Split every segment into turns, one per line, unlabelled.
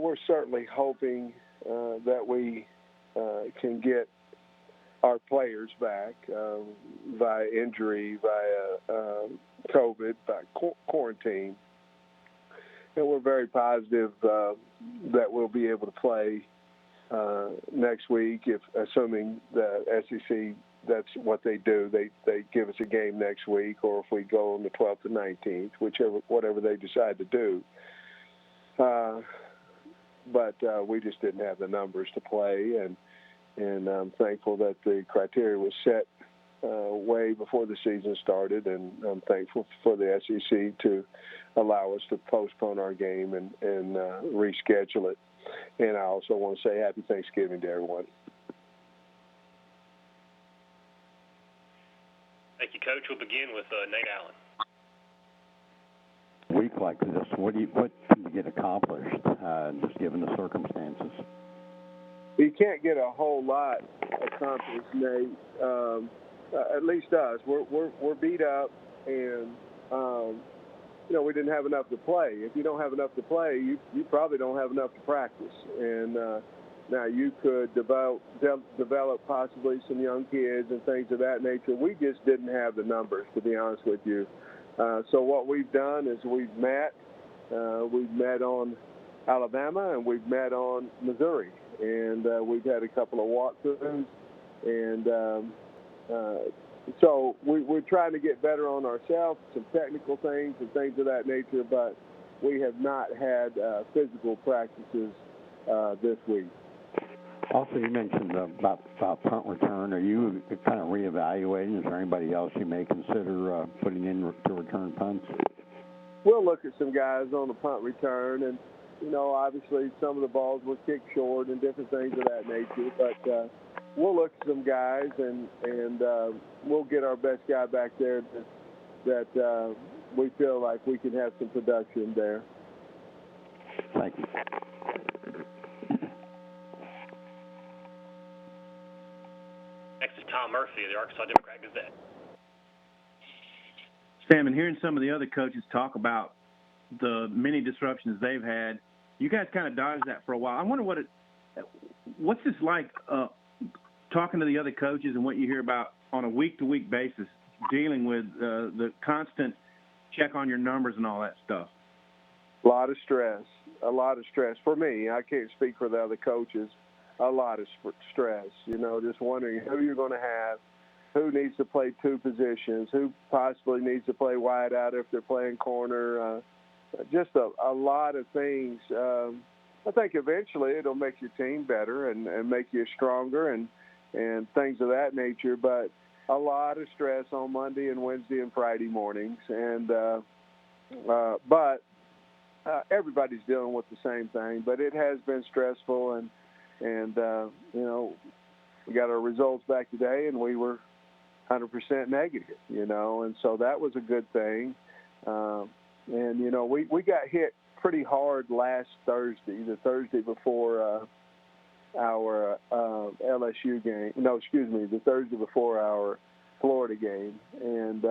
we're certainly hoping that we can get our players back via injury, via COVID, by quarantine. And we're very positive that we'll be able to play next week, if assuming the SEC, that's what they do. They give us a game next week, or if we go on the 12th and 19th, whatever they decide to do. But we just didn't have the numbers to play, and I'm thankful that the criteria was set way before the season started, and I'm thankful for the SEC to allow us to postpone our game and reschedule it. And I also want to say happy Thanksgiving to everyone.
Thank you, Coach. We'll begin with Nate Allen.
A week like this, what can you get accomplished, just given the circumstances?
You can't get a whole lot accomplished, Nate. At least us. We're beat up, and we didn't have enough to play. If you don't have enough to play, you probably don't have enough to practice. And now you could develop possibly some young kids and things of that nature. We just didn't have the numbers, to be honest with you. So what we've done is we've met on Alabama, and we've met on Missouri, and we've had a couple of walkthroughs, and so we're trying to get better on ourselves, some technical things and things of that nature, but we have not had physical practices this week.
Also, you mentioned about punt return. Are you kind of reevaluating? Is there anybody else you may consider putting in to return punts?
We'll look at some guys on the punt return, and obviously some of the balls were kicked short and different things of that nature. But we'll look at some guys, and we'll get our best guy back there that we feel like we can have some production there.
Thank you.
Next is Tom Murphy of the Arkansas Democrat-Gazette.
Sam, and hearing some of the other coaches talk about the many disruptions they've had, you guys kind of dodged that for a while. I wonder what's this like talking to the other coaches and what you hear about on a week-to-week basis, dealing with the constant check on your numbers and all that stuff?
A lot of stress for me. I can't speak for the other coaches. A lot of stress, just wondering who you're going to have, who needs to play two positions, who possibly needs to play wide out if they're playing corner. Just a lot of things. I think eventually it'll make your team better and make you stronger and things of that nature. But a lot of stress on Monday and Wednesday and Friday mornings. And but everybody's dealing with the same thing. But it has been stressful, and we got our results back today, and we were 100% negative, and so that was a good thing. And we got hit pretty hard last Thursday, the Thursday before our LSU game. No, excuse me, the Thursday before our Florida game, and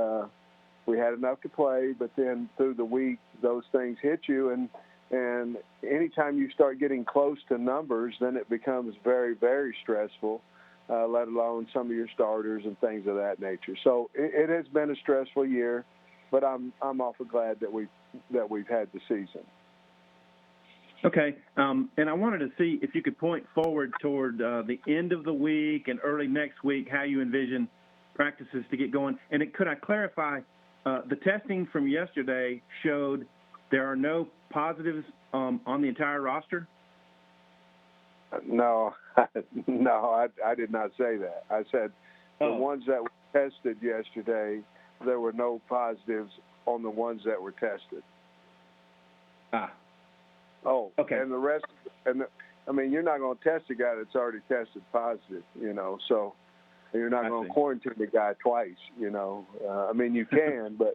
we had enough to play. But then through the week, those things hit you, and anytime you start getting close to numbers, then it becomes very, very stressful. Let alone some of your starters and things of that nature. So it has been a stressful year, but I'm awful glad that we've had the season.
Okay, and I wanted to see if you could point forward toward the end of the week and early next week, how you envision practices to get going. And could I clarify, the testing from yesterday showed there are no positives on the entire roster?
No, I did not say that. I said the ones that were tested yesterday, there were no positives on the ones that were tested. Oh, okay. And the rest, you're not going to test a guy that's already tested positive, so you're not going to quarantine the guy twice, you can, but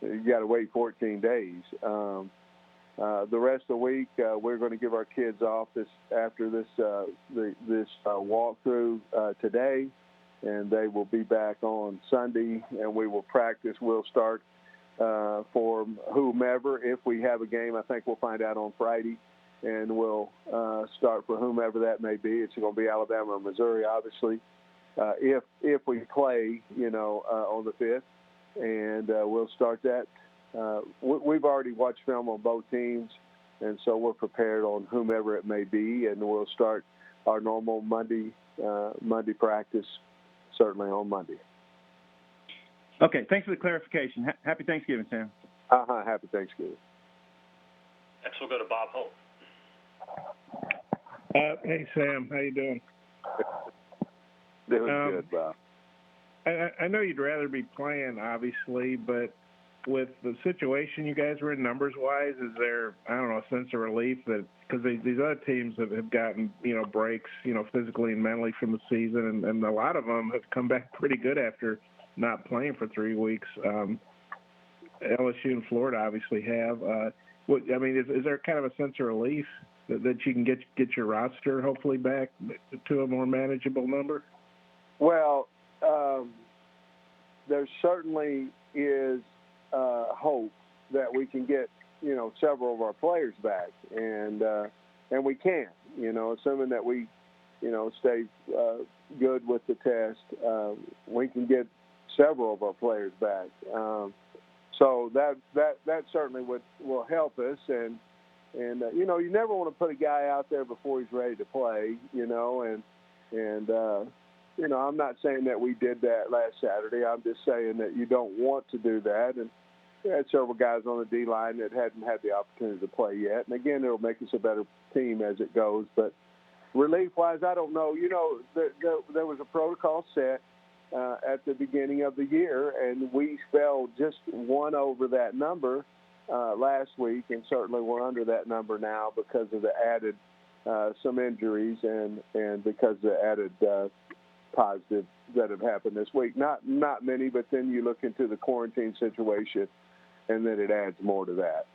you got to wait 14 days. The rest of the week, we're going to give our kids off after this walkthrough today, and they will be back on Sunday, and we will practice. We'll start for whomever. If we have a game, I think we'll find out on Friday, and we'll start for whomever that may be. It's going to be Alabama or Missouri, obviously, if we play, on the 5th, and we'll start that. We've already watched film on both teams, and so we're prepared on whomever it may be, and we'll start our normal Monday practice certainly on Monday.
Okay, thanks for the clarification. Happy Thanksgiving, Sam.
Happy Thanksgiving.
Next we'll go to Bob Holt.
Hey, Sam. How you doing?
Doing good, Bob.
I know you'd rather be playing, obviously, but with the situation you guys were in numbers-wise, is there, I don't know, a sense of relief that because these other teams have gotten, breaks, physically and mentally from the season, and a lot of them have come back pretty good after not playing for 3 weeks. LSU and Florida obviously have. Is there kind of a sense of relief that you can get your roster hopefully back to a more manageable number?
Well, there certainly is hope that we can get, several of our players back, and we can, assuming that we, stay good with the test, we can get several of our players back. So that certainly will help us, and you never want to put a guy out there before he's ready to play, I'm not saying that we did that last Saturday. I'm just saying that you don't want to do that. And we had several guys on the D-line that hadn't had the opportunity to play yet. And, again, it'll make us a better team as it goes. But relief-wise, I don't know. There was a protocol set at the beginning of the year, and we fell just one over that number last week, and certainly we're under that number now because of the added some injuries and because of the added positives that have happened this week. Not many, but then you look into the quarantine situation, and then it adds more to that.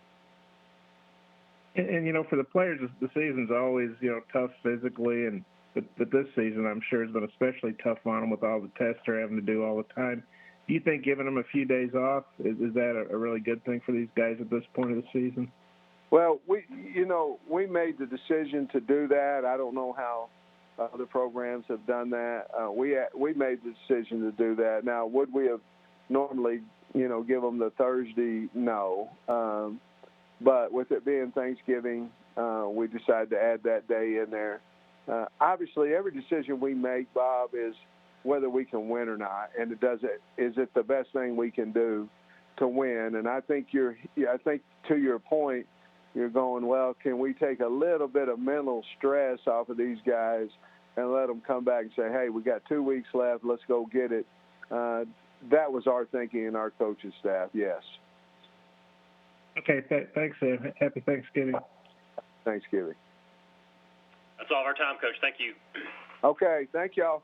And for the players, the season's always, tough physically, but this season I'm sure has been especially tough on them with all the tests they're having to do all the time. Do you think giving them a few days off, is that a really good thing for these guys at this point of the season? Well,
we made the decision to do that. I don't know how other programs have done that. We made the decision to do that. Now, would we have normally, give them the Thursday? No. But with it being Thanksgiving, we decided to add that day in there. Obviously, every decision we make, Bob, is whether we can win or not, and is it the best thing we can do to win? And I think to your point, you're going, well, can we take a little bit of mental stress off of these guys and let them come back and say, hey, we got 2 weeks left, let's go get it. That was our thinking and our coaching staff, yes.
Okay, thanks, Sam. Happy Thanksgiving.
Thanksgiving.
That's all of our time, Coach. Thank you.
Okay, thank y'all.